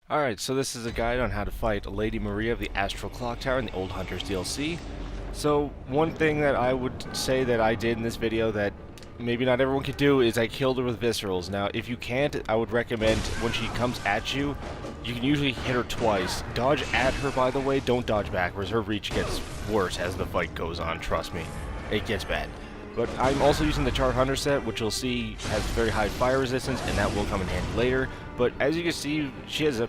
Alright, so this is a guide on how to fight Lady Maria of the Astral Clock Tower in the Old Hunters DLC. So, one thing that I would say that I did in this video that maybe not everyone could do is I killed her with viscerals. Now, if you can't, I would recommend when she comes at you, you can usually hit her twice. Dodge at her, by the way, don't dodge backwards. Her reach gets worse as the fight goes on, trust me. It gets bad. But I'm also using the Charred Hunter set, which you'll see has very high fire resistance, and that will come in handy later. But as you can see, she has a...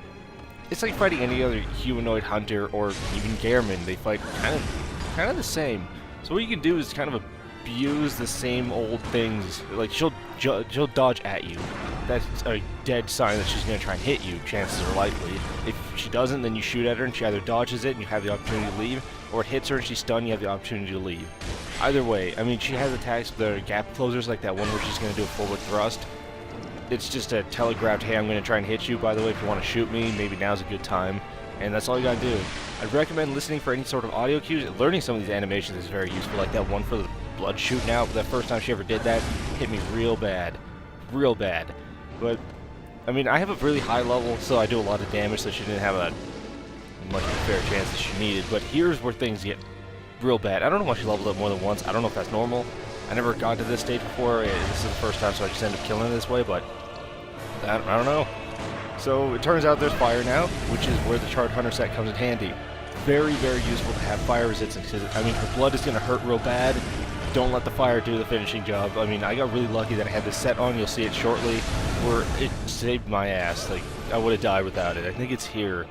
It's like fighting any other humanoid hunter or even Gehrman. They fight kind of the same. So what you can do is kind of abuse the same old things. Like she'll dodge at you. That's a dead sign that she's going to try and hit you. Chances are likely. If she doesn't, then you shoot at her and she either dodges it and you have the opportunity to leave, or it hits her and she's stunned, you have the opportunity to leave. Either way, I mean, she has attacks that are gap closers, like that one where she's going to do a forward thrust. It's just a telegraphed, hey, I'm going to try and hit you, by the way, if you want to shoot me, maybe now's a good time. And that's all you got to do. I'd recommend listening for any sort of audio cues. Learning some of these animations is very useful, like that one for the blood shooting out. That first time she ever did that hit me real bad. Real bad. But, I mean, I have a really high level, so I do a lot of damage, so she didn't have a much of a fair chance that she needed. But here's where things get real bad. I don't know why she leveled up more than once. I don't know if that's normal. I never got to this stage before. This is the first time, so I just ended up killing it this way, but I don't know. So it turns out there's fire now, which is where the Charred Hunter set comes in handy. Very, very useful to have fire resistance, because, I mean, her blood is going to hurt real bad. Don't let the fire do the finishing job. I mean, I got really lucky that I had this set on. You'll see it shortly, where it saved my ass. Like, I would have died without it. I think it's here.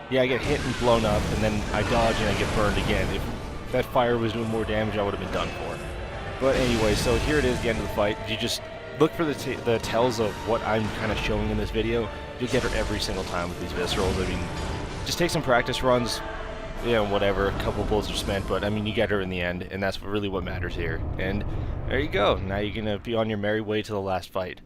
Yeah, I get hit and blown up, and then I dodge and I get burned again. If that fire was doing more damage, I would have been done for. But anyway, so here it is, the end of the fight. You just look for the tells of what I'm kind of showing in this video. You'll get her every single time with these viscerals. I mean, just take some practice runs, you know, whatever, a couple bullets are spent, but I mean, you get her in the end, and that's really what matters here. And there you go. Now you're going to be on your merry way to the last fight.